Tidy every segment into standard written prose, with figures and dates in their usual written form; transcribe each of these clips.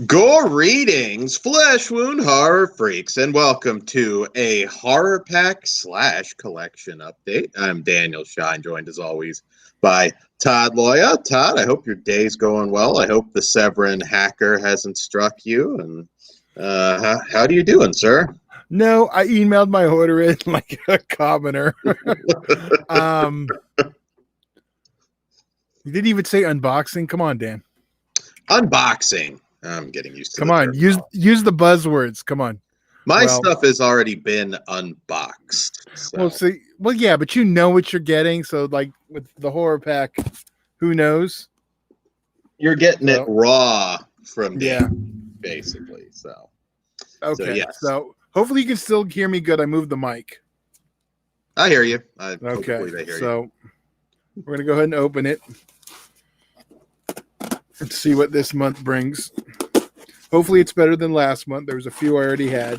Greetings, flesh wound horror freaks, and welcome to a horror pack / collection update. I'm Daniel Shine, joined as always by Todd Loya. Todd, I hope your day's going well. I hope the Severin hacker hasn't struck you. And how are you doing, sir? No, I emailed my order in like a commoner. You didn't even say unboxing. Come on, Dan. Unboxing. I'm getting used to. Come on, use the buzzwords. Come on. My stuff has already been unboxed. So. Well, yeah, but you know what you're getting. So, like with the horror pack, who knows? You're getting it raw from me, yeah, basically. So, okay. So, yes. So hopefully you can still hear me good. I moved the mic. I hear you. Okay. So we're gonna go ahead and open it. Let's see what this month brings. Hopefully it's better than last month. There was a few I already had.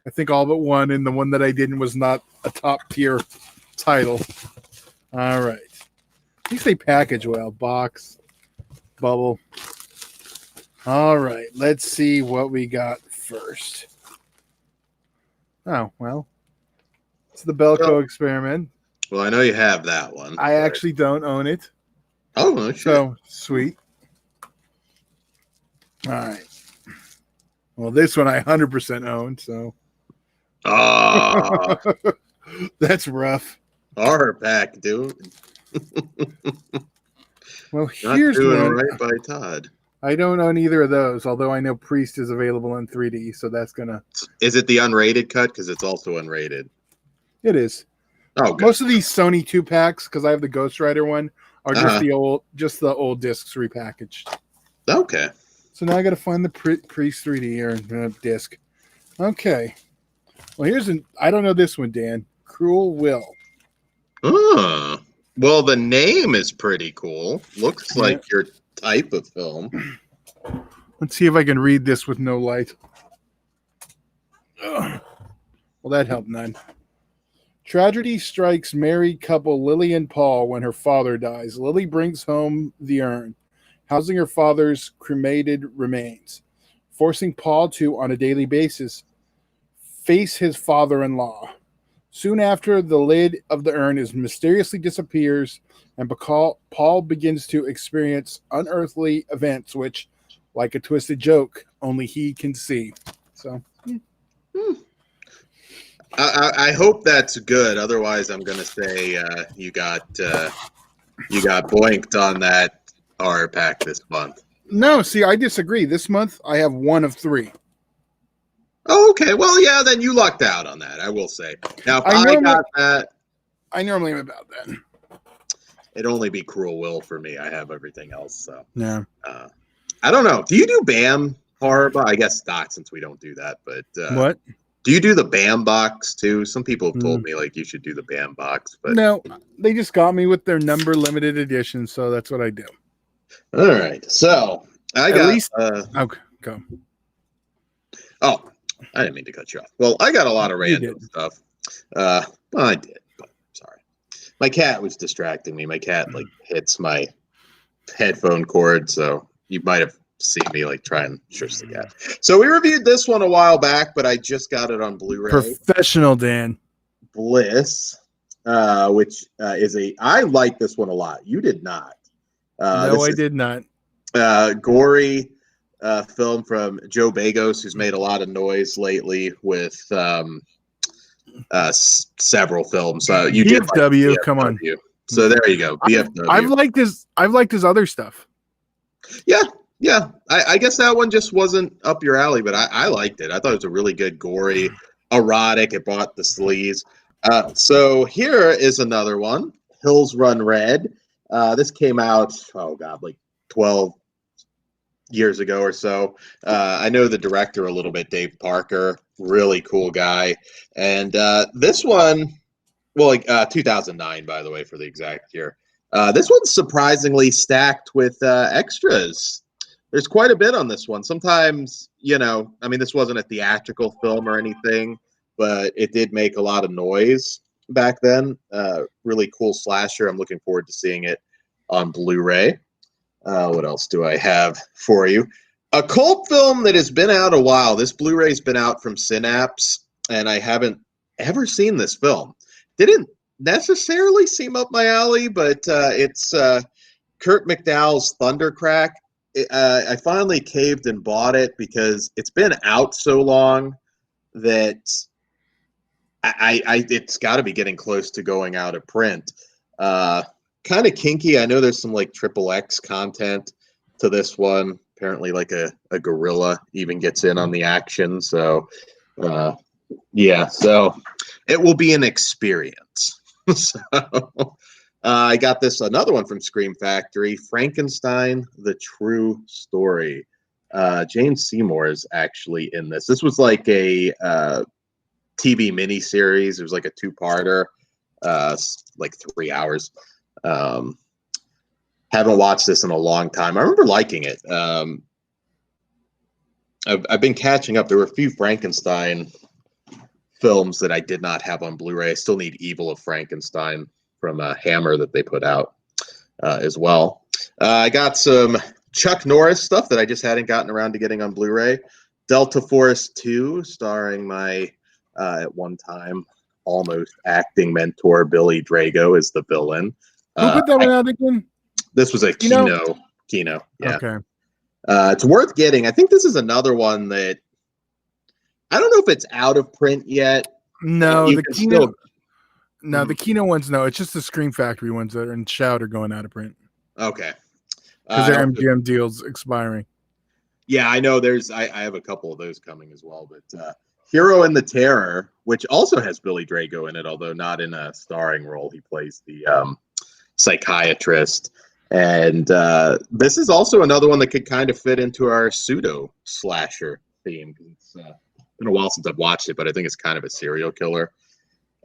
I think all but one, and the one that I didn't was not a top tier title. All right. At least they package well. Box, bubble. All right. Let's see what we got first. Oh, well. It's the Belko experiment. Well, I know you have that one. I actually don't own it. Oh, no shit. So, sweet. All right. Well, this one I 100% own, so. That's rough. Horror pack, dude. Well, here's one. Right by Todd. I don't own either of those, although I know Priest is available in 3D, so that's going to. Is it the unrated cut? Because it's also unrated. It is. Oh, good. Most of these Sony 2-packs, because I have the Ghost Rider one, are just the old discs repackaged. Okay. So now I got to find the Priest 3D or disc. Okay. Well, I don't know this one, Dan. Cruel Will. Well, the name is pretty cool. Looks like your type of film. Let's see if I can read this with no light. Well, that helped none. Tragedy strikes married couple Lily and Paul when her father dies. Lily brings home the urn, housing her father's cremated remains, forcing Paul to, on a daily basis, face his father-in-law. Soon after, the lid of the urn mysteriously disappears, and Paul begins to experience unearthly events which, like a twisted joke, only he can see. So, I hope that's good. Otherwise, I'm going to say you got boinked on that horror pack this month. No, see, I disagree. This month, I have one of 3. Oh, okay. Well, yeah, then you lucked out on that, I will say. Now, if I got that... I normally am about that. It'd only be Cruel Will for me. I have everything else, so... Yeah. I don't know. Do you do BAM horror? I guess not, since we don't do that, but... What? Do you do the BAM box, too? Some people have told me, like, you should do the BAM box, but... No, they just got me with their number limited edition, so that's what I do. All right. So, okay, go. Oh, I didn't mean to cut you off. Well, I got a lot of random stuff. Well, I did, but sorry. My cat was distracting me. My cat, like, hits my headphone cord, so you might have seen me, like, try and shush the cat. So we reviewed this one a while back, but I just got it on Blu-ray. Professional, Dan. Bliss, which is I like this one a lot. You did not. No, I did not. Gory film from Joe Bagos, who's made a lot of noise lately with several films. You did BFW, like come on. So there you go. BFW. I've liked his other stuff. Yeah. I guess that one just wasn't up your alley, but I liked it. I thought it was a really good, gory, erotic. It brought the sleaze. So here is another one, Hills Run Red. This came out, like 12 years ago or so. I know the director a little bit, Dave Parker, really cool guy. And this one, 2009, by the way, for the exact year. This one's surprisingly stacked with extras. There's quite a bit on this one. Sometimes, this wasn't a theatrical film or anything, but it did make a lot of noise back then. Really cool slasher. I'm looking forward to seeing it on Blu-ray. What else do I have for you? A cult film that has been out a while. This Blu-ray's been out from Synapse, and I haven't ever seen this film. Didn't necessarily seem up my alley, but it's Kurt McDowell's Thundercrack. I finally caved and bought it because it's been out so long that it's got to be getting close to going out of print. Kind of kinky. I know there's some like XXX content to this one. Apparently, like a gorilla even gets in on the action. So, yeah. So it will be an experience. So I got another one from Scream Factory, Frankenstein: The True Story. Jane Seymour is actually in this. This was like a TV miniseries. It was like a two-parter, like 3 hours. Haven't watched this in a long time. I remember liking it. I've been catching up. There were a few Frankenstein films that I did not have on Blu-ray. I still need Evil of Frankenstein from Hammer that they put out as well. I got some Chuck Norris stuff that I just hadn't gotten around to getting on Blu-ray. Delta Force 2, starring my at one time almost acting mentor Billy Drago as the villain. Who put that one out again? This was a Kino. Yeah. Okay. It's worth getting. I think this is another one that I don't know if it's out of print yet. No, the Kino. No, the Kino ones. No, it's just the Scream Factory ones that are in Shout are going out of print. Okay. Because their MGM deal's expiring. Yeah, I know. I have a couple of those coming as well. But Hero and the Terror, which also has Billy Drago in it, although not in a starring role. He plays the psychiatrist. And this is also another one that could kind of fit into our pseudo slasher theme. It's been a while since I've watched it, but I think it's kind of a serial killer.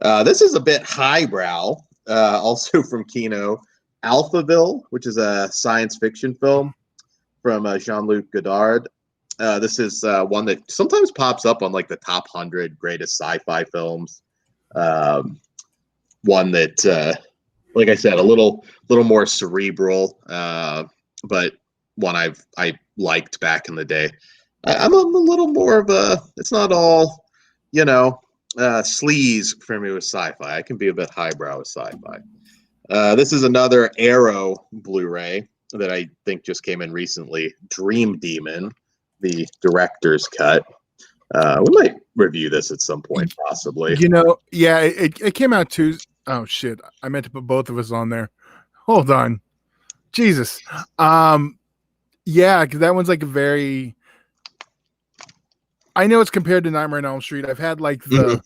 This is a bit highbrow, also from Kino. Alphaville, which is a science fiction film from Jean-Luc Godard. This is one that sometimes pops up on like the top 100 greatest sci-fi films. One that, like I said, a little more cerebral, but one I liked back in the day. I'm a little more of it's not all, sleaze for me with sci-fi. I can be a bit highbrow with sci-fi. This is another Arrow Blu-ray that I think just came in recently. Dream Demon, the director's cut. We might review this at some point, possibly. Yeah, it came out Tuesday. Oh shit! I meant to put both of us on there. Hold on, Jesus. Yeah, because that one's like a very. I know it's compared to Nightmare on Elm Street. I've had like the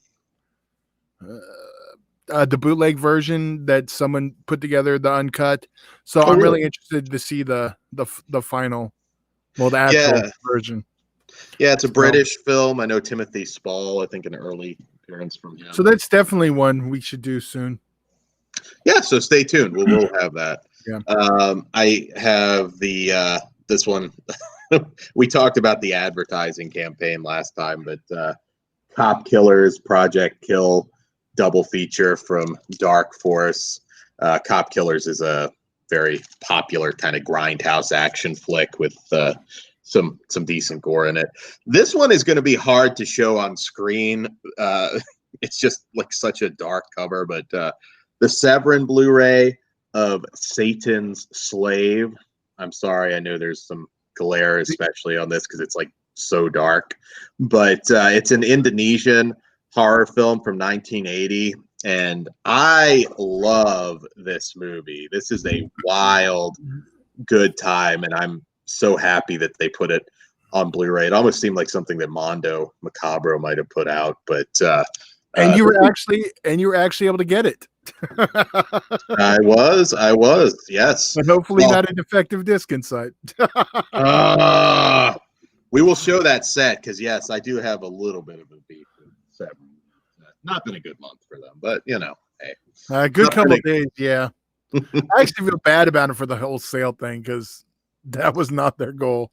bootleg version that someone put together, the uncut. So I'm really interested to see the final, the actual version. Yeah, it's a British film. I know Timothy Spall, I think an early appearance from him. So that's definitely one we should do soon. Yeah, so stay tuned. We'll have that. Yeah. I have this one. We talked about the advertising campaign last time, but Cop Killers, Project Kill, double feature from Dark Force. Cop Killers is a very popular kind of grindhouse action flick with some decent gore in it. This one is going to be hard to show on screen. It's just like such a dark cover, but the Severin Blu-ray of Satan's Slave. I'm sorry, I know there's some glare, especially on this because it's like so dark, but it's an Indonesian horror film from 1980, and I love this movie. This is a wild, good time, and I'm so happy that they put it on Blu-ray. It almost seemed like something that Mondo Macabro might have put out, but and you were actually able to get it. I was, yes. But hopefully not a defective disc inside. We will show that set because yes, I do have a little bit of a beef with Severin. Not been a good month for them, but hey. Good couple of days, yeah. I actually feel bad about it for the whole sale thing because that was not their goal.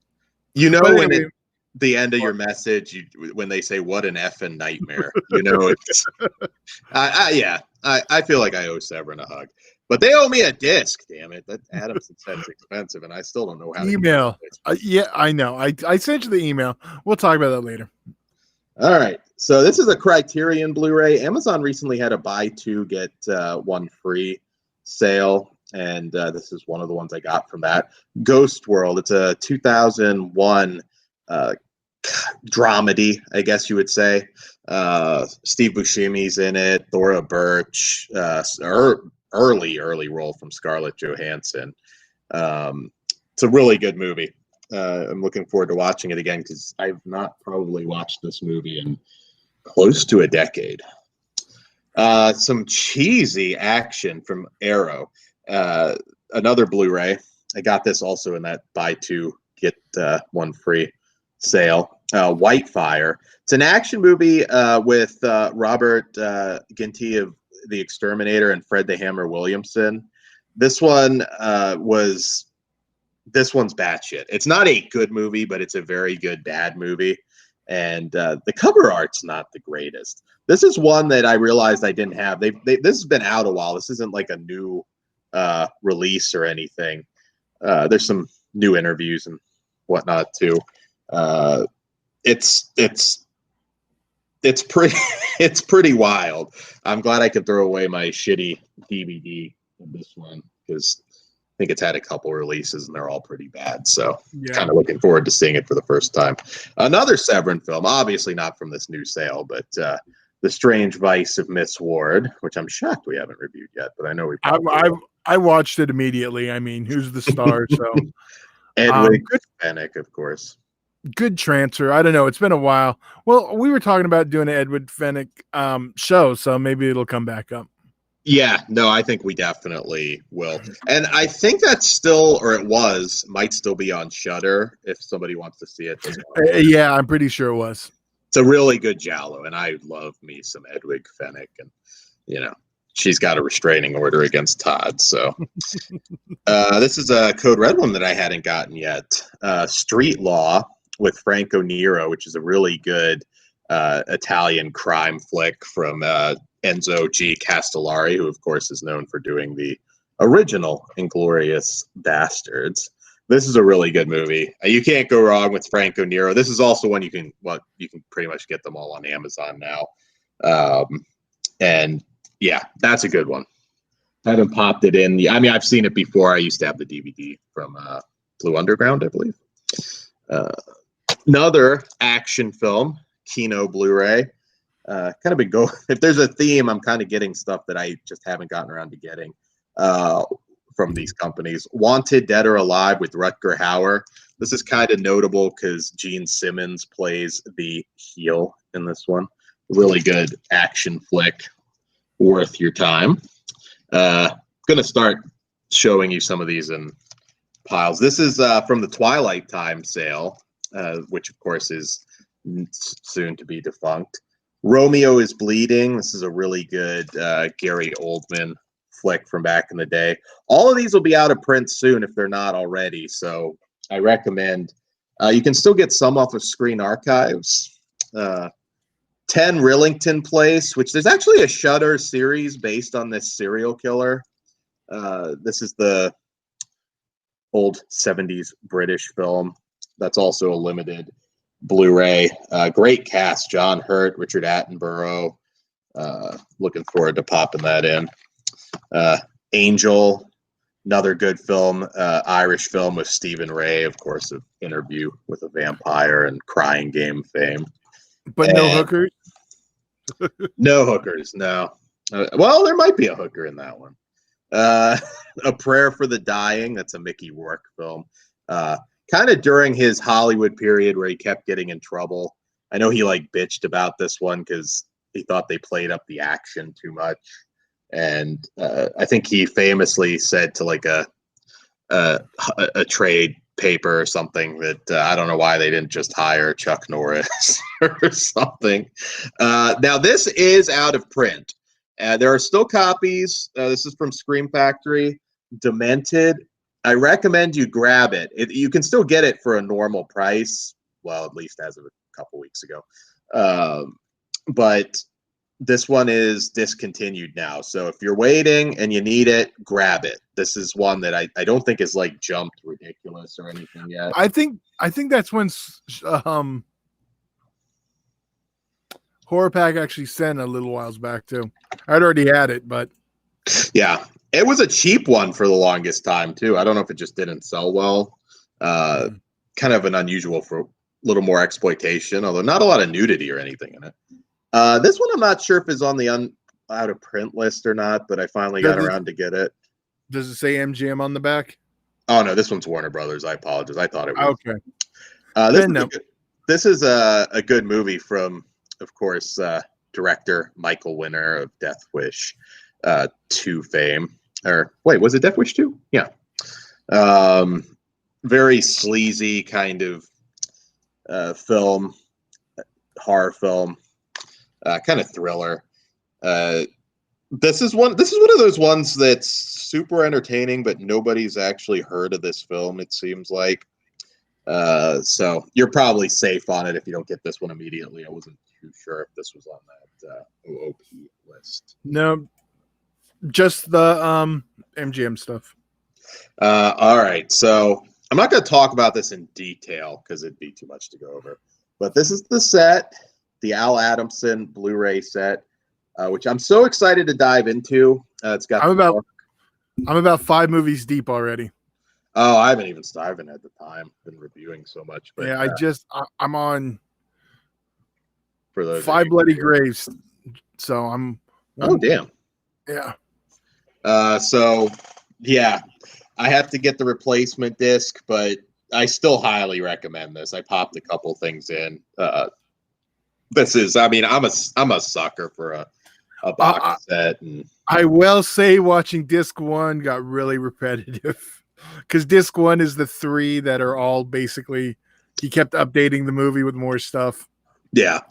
When the end of your message, when they say "what an effing nightmare," it's I feel like I owe Severin a hug. But they owe me a disc, damn it. That Adamson said it's expensive, and I still don't know how to Email. Yeah, I know. I sent you the email. We'll talk about that later. All right. So this is a Criterion Blu-ray. Amazon recently had a buy two, get one free sale. And this is one of the ones I got from that. Ghost World. It's a 2001 dramedy, I guess you would say. Steve Buscemi's in it. Thora Birch. Early role from Scarlett Johansson. It's a really good movie. I'm looking forward to watching it again because I've not probably watched this movie in close to a decade. Some cheesy action from Arrow. Another Blu-ray. I got this also in that buy two, get one free sale. Whitefire. It's an action movie with Robert Ginty of The Exterminator and Fred the Hammer Williamson. This one's batshit. It's not a good movie, but it's a very good bad movie. And the cover art's not the greatest. This is one that I realized I didn't have. This has been out a while. This isn't like a new release or anything. There's some new interviews and whatnot too. It's pretty wild. I'm glad I could throw away my shitty DVD of this one because I think it's had a couple releases and they're all pretty bad. So kind of looking forward to seeing it for the first time. Another Severin film, obviously not from this new sale, but The Strange Vice of Miss Ward, which I'm shocked we haven't reviewed yet, but I know we probably I watched it immediately. I mean, who's the star? So Edwig Fenwick, of course. Good transfer. I don't know. It's been a while. Well, we were talking about doing an Edward Fenwick show, so maybe it'll come back up. Yeah, no, I think we definitely will. And I think that's still, or it might still be on Shudder if somebody wants to see it. Yeah, I'm pretty sure it was. It's a really good giallo, and I love me some Edwig Fenwick, and she's got a restraining order against Todd. So this is a Code Red one that I hadn't gotten yet. Street Law with Franco Nero, which is a really good Italian crime flick from Enzo G. Castellari, who of course is known for doing the original Inglourious Bastards. This is a really good movie. You can't go wrong with Franco Nero. This is also one you can pretty much get them all on Amazon now. And yeah, that's a good one. I haven't popped it in. I mean, I've seen it before. I used to have the DVD from Blue Underground, I believe. Another action film, Kino Blu-ray. Kind of been if there's a theme, I'm kind of getting stuff that I just haven't gotten around to getting from these companies. Wanted Dead or Alive with Rutger Hauer. This is kind of notable because Gene Simmons plays the heel in this one. Really good action flick, worth your time. Gonna start showing you some of these in piles. This is from the Twilight Time sale, which of course is soon to be defunct. Romeo is Bleeding. This is a really good Gary Oldman flick from back in the day. All of these will be out of print soon if they're not already. So I recommend. You can still get some off of Screen Archives. 10 Rillington Place, which there's actually a Shudder series based on this serial killer. This is the old 70s British film. That's also a limited Blu-ray. Great cast: John Hurt, Richard Attenborough. Looking forward to popping that in. Angel, another good film, Irish film with Stephen Ray, of course, of Interview with a Vampire and Crying Game fame. But no hookers? No hookers, no. Well, there might be a hooker in that one. A Prayer for the Dying, that's a Mickey Rourke film. Kind of during his Hollywood period where he kept getting in trouble. I know he bitched about this one because he thought they played up the action too much. And I think he famously said to a trade paper or something that I don't know why they didn't just hire Chuck Norris or something. Now this is out of print. There are still copies. This is from Scream Factory. Demented. I recommend you grab it. You can still get it for a normal price. Well, at least as of a couple weeks ago. But this one is discontinued now. So if you're waiting and you need it, grab it. This is one that I don't think is like jumped ridiculous or anything yet. I think that's when HORRORPACK actually sent a little whiles back too. I'd already had it, but yeah, it was a cheap one for the longest time too. I don't know if it just didn't sell well. Kind of an unusual for a little more exploitation, although not a lot of nudity or anything in it. This one I'm not sure if is on the out of print list or not, but I finally got around to get it. Does it say MGM on the back? Oh no, this one's Warner Brothers. I apologize. I thought it was. Okay. This is a good movie from, of course, director Michael Winner of Death Wish 2 fame. Or wait, was it Death Wish 2? Yeah. Very sleazy kind of film, horror film, kind of thriller. This is one of those ones that's super entertaining, but nobody's actually heard of this film, it seems like. So you're probably safe on it if you don't get this one immediately. I wasn't too sure if this was on that OOP list. No, just the MGM stuff. All right, so I'm not going to talk about this in detail because it'd be too much to go over. But this is the set, the Al Adamson Blu-ray set, which I'm so excited to dive into. It's got. I'm about 5 movies deep already. Oh, I haven't even started at the time. Been reviewing so much. But, yeah, I'm on for those 5 Bloody Graves. So I'm. Oh damn. Yeah. So yeah, I have to get the replacement disc, but I still highly recommend this. I popped a couple things in. This is, I mean, I'm a sucker for a box set, and I will say watching disc 1 got really repetitive because disc 1 is the 3 that are all basically he kept updating the movie with more stuff. Yeah.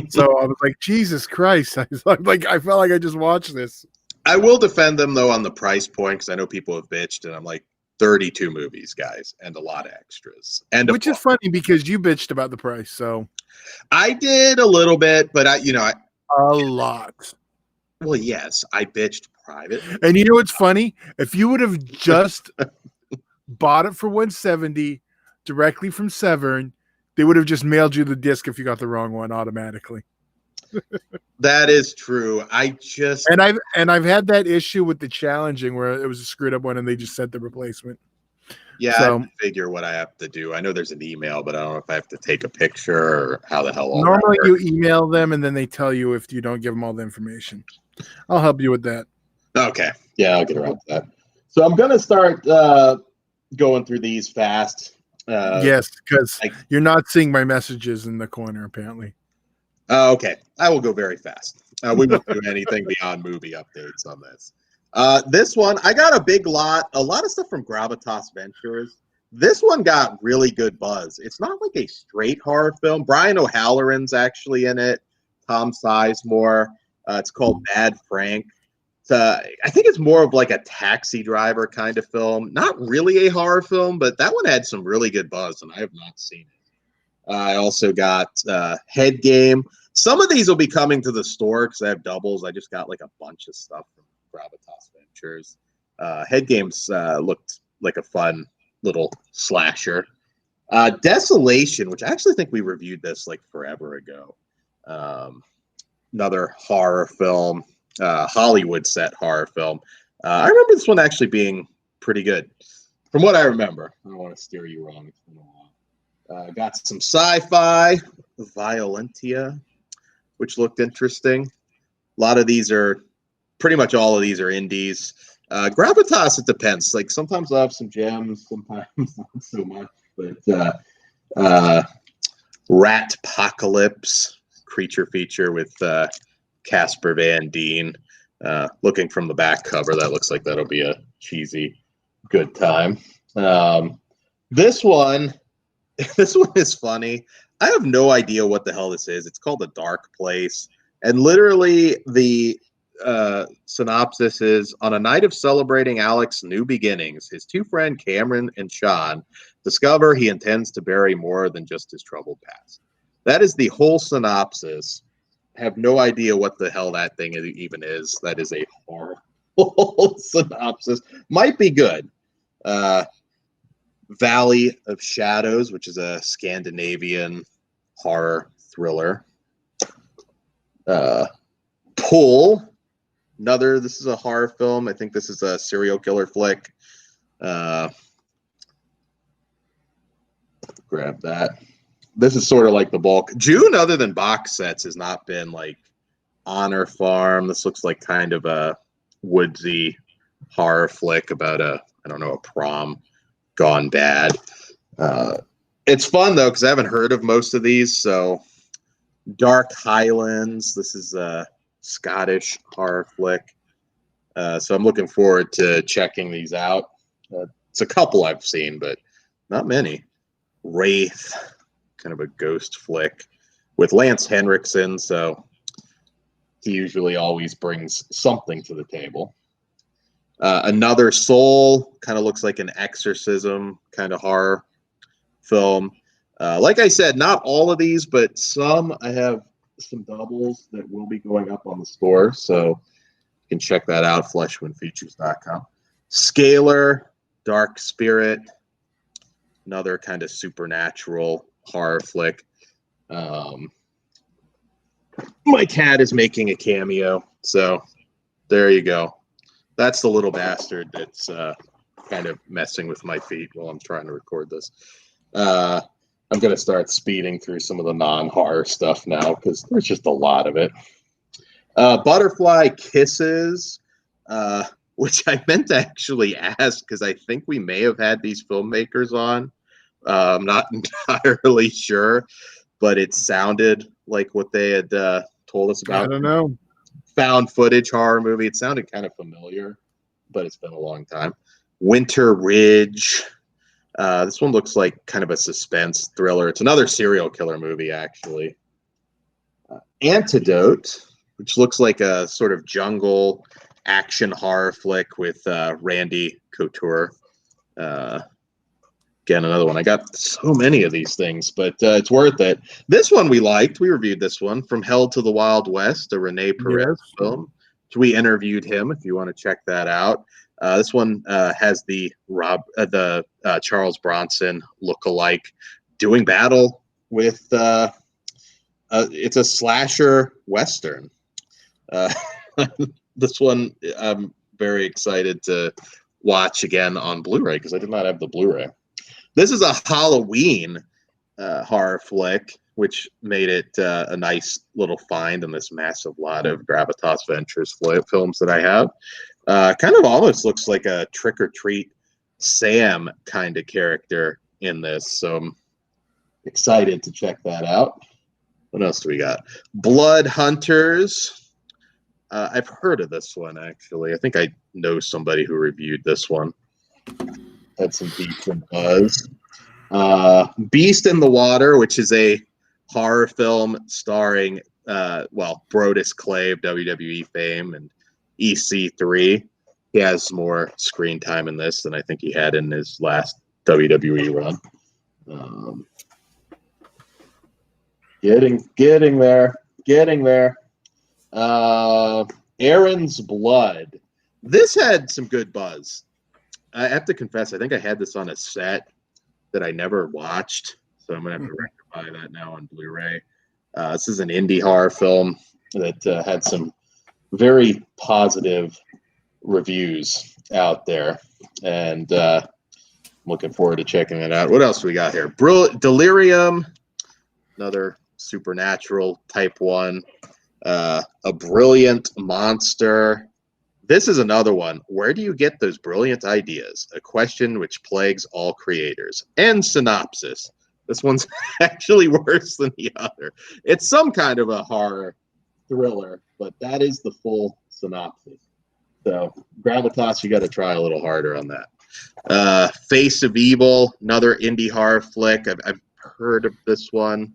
So I was like, Jesus Christ! I felt like I just watched this. I will defend them though on the price point because I know people have bitched, and I'm like, 32 movies, guys, and a lot of extras, and which is funny because you bitched about the price. So I did a little bit, but a lot. Well, yes, I bitched privately. And you know what's funny? If you would have just bought it for $170 directly from Severn, they would have just mailed you the disc if you got the wrong one automatically. That is true. And I've had that issue with the challenging where it was a screwed up one and they just sent the replacement. Yeah, so, I have to figure what I have to do. I know there's an email, but I don't know if I have to take a picture or how the hell. Normally, you email them and then they tell you if you don't give them all the information. I'll help you with that. Okay. Yeah, I'll get around to that. So I'm going to start going through these fast. Yes, because you're not seeing my messages in the corner, apparently. Okay. I will go very fast. We won't do anything beyond movie updates on this. This one, I got a lot of stuff from Gravitas Ventures. This one got really good buzz. It's not like a straight horror film. Brian O'Halloran's actually in it. Tom Sizemore. It's called Bad Frank. I think it's more of like a taxi driver kind of film. Not really a horror film, but that one had some really good buzz, and I have not seen it. I also got Head Game. Some of these will be coming to the store because I have doubles. I just got like a bunch of stuff from Gravitas Ventures. Head Games looked like a fun little slasher. Desolation, which I actually think we reviewed this like forever ago. Another horror film, Hollywood set horror film. I remember this one actually being pretty good. From what I remember. I don't want to steer you wrong. It's been a while. Got some sci-fi, Violentia, which looked interesting. A lot of these are, pretty much all of these are indies. Gravitas, it depends. Like sometimes I have some gems, sometimes not so much. But Ratpocalypse, creature feature with Casper Van Dien. Looking from the back cover, that looks like that'll be a cheesy good time. This one is funny. I have no idea what the hell this is. It's called A Dark Place. And literally the synopsis is, on a night of celebrating Alex's new beginnings, his two friends Cameron and Sean discover he intends to bury more than just his troubled past. That is the whole synopsis. have no idea what the hell that thing even is. That is a horrible synopsis. Might be good. Valley of Shadows, which is a Scandinavian horror thriller. Pull, this is a horror film. I think this is a serial killer flick. Grab that. This is sort of like the bulk. June, other than box sets, has not been like Honor Farm. This looks like kind of a woodsy horror flick about a prom gone bad. It's fun though because I haven't heard of most of these. So Dark Highlands, this is a Scottish horror flick. So I'm looking forward to checking these out. It's a couple I've seen, but not many. Wraith, kind of a ghost flick with Lance Henriksen, so he usually always brings something to the table. Another Soul, kind of looks like an exorcism kind of horror film. Like I said, not all of these, but some. I have some doubles that will be going up on the store, so you can check that out, fleshwindfeatures.com. Scalar, Dark Spirit, another kind of supernatural horror flick. My cat is making a cameo, so there you go. That's the little bastard that's kind of messing with my feet while I'm trying to record this. I'm going to start speeding through some of the non-horror stuff now because there's just a lot of it. Butterfly Kisses, which I meant to actually ask because I think we may have had these filmmakers on. I'm not entirely sure, but it sounded like what they had told us about. I don't know. Found footage horror movie. It sounded kind of familiar, but it's been a long time. Winter Ridge. This one looks like kind of a suspense thriller. It's another serial killer movie, actually. Antidote, which looks like a sort of jungle action horror flick with Randy Couture. Again, another one. I got so many of these things, but it's worth it. This one we liked. We reviewed this one, From Hell to the Wild West, a Rene Perez film. So we interviewed him. If you want to check that out, this one has the Charles Bronson lookalike doing battle with. It's a slasher western. This one I'm very excited to watch again on Blu-ray because I did not have the Blu-ray. This is a Halloween horror flick, which made it a nice little find in this massive lot of Gravitas Ventures films that I have. Kind of almost looks like a Trick or Treat Sam kind of character in this. So I'm excited to check that out. What else do we got? Blood Hunters. I've heard of this one, actually. I think I know somebody who reviewed this one. Had some decent buzz. Beast in the Water, which is a horror film starring, Brodus Clay of WWE fame and EC3. He has more screen time in this than I think he had in his last WWE run. Getting there. Aaron's Blood. This had some good buzz. I have to confess, I think I had this on a set that I never watched, so I'm going to have to rectify that now on Blu-ray. This is an indie horror film that had some very positive reviews out there, and I'm looking forward to checking it out. What else do we got here? Delirium, another supernatural type one. A Brilliant Monster. This is another one. Where do you get those brilliant ideas? A question which plagues all creators. And synopsis. This one's actually worse than the other. It's some kind of a horror thriller, but that is the full synopsis. So, Gravitas, you got to try a little harder on that. Face of Evil, another indie horror flick. I've heard of this one.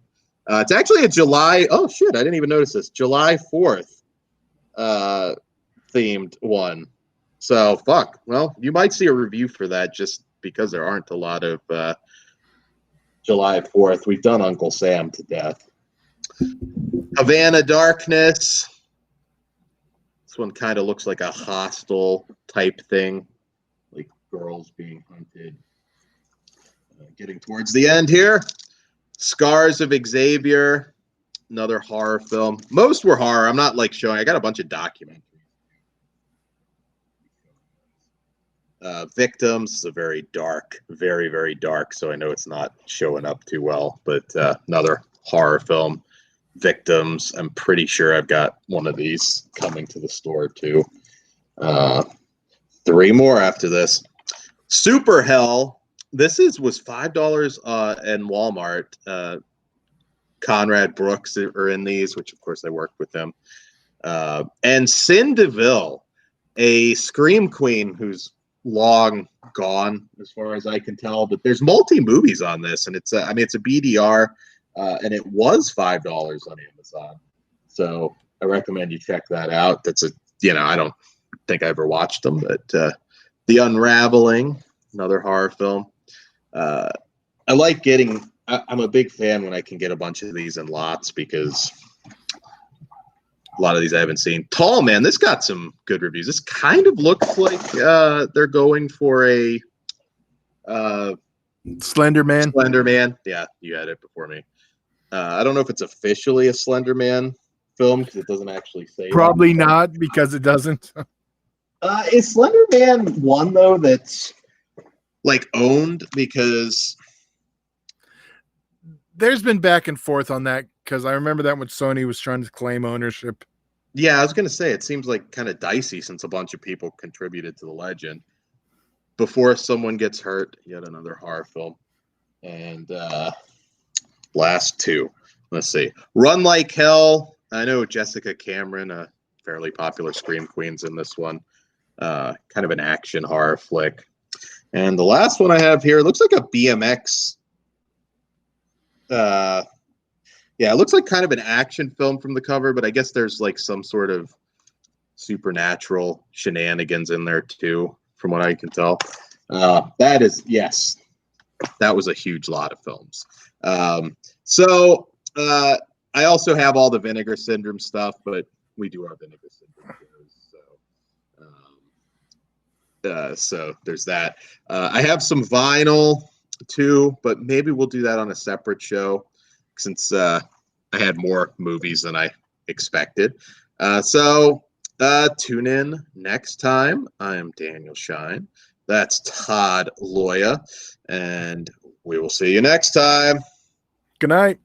It's actually a July. Oh, shit. I didn't even notice this. July 4th. Themed one. So fuck. Well, you might see a review for that just because there aren't a lot of July 4th. We've done Uncle Sam to death. Havana Darkness. This one kind of looks like a hostel type thing, like girls being hunted. Getting towards the end here. Scars of Xavier, another horror film. Most were horror. I'm not like showing. I got a bunch of documentaries. Victims is a very dark, very, very dark. So I know it's not showing up too well, but another horror film. Victims. I'm pretty sure I've got one of these coming to the store too. 3 more after this. Super Hell. This was $5 in Walmart. Conrad Brooks are in these, which of course I worked with them. And Sin DeVille, a scream queen who's long gone as far as I can tell, but there's multi movies on this, and it's a BDR, and it was $5 on Amazon. So I recommend you check that out. That's I don't think I ever watched them, but The Unraveling, another horror film. I like getting. I'm a big fan when I can get a bunch of these in lots because a lot of these I haven't seen. Tall Man, this got some good reviews. This kind of looks like they're going for a Slender Man. Slender Man. Yeah, you had it before me. I don't know if it's officially a Slender Man film because it doesn't actually say. Probably not because it doesn't. Is Slender Man one though that's like owned? Because there's been back and forth on that because I remember that when Sony was trying to claim ownership. Yeah, I was going to say, it seems like kind of dicey since a bunch of people contributed to the legend. Before Someone Gets Hurt, yet another horror film. And last 2. Let's see. Run Like Hell. I know Jessica Cameron, a fairly popular scream queen's in this one. Kind of an action horror flick. And the last one I have here looks like a BMX. Yeah, it looks like kind of an action film from the cover, but I guess there's like some sort of supernatural shenanigans in there too, from what I can tell. That was a huge lot of films. So I also have all the Vinegar Syndrome stuff, but we do our Vinegar Syndrome shows. So there's that. I have some vinyl too, but maybe we'll do that on a separate show since I had more movies than I expected. So tune in next time. I am Daniel Shine. That's Todd Loya, and we will see you next time. Good night.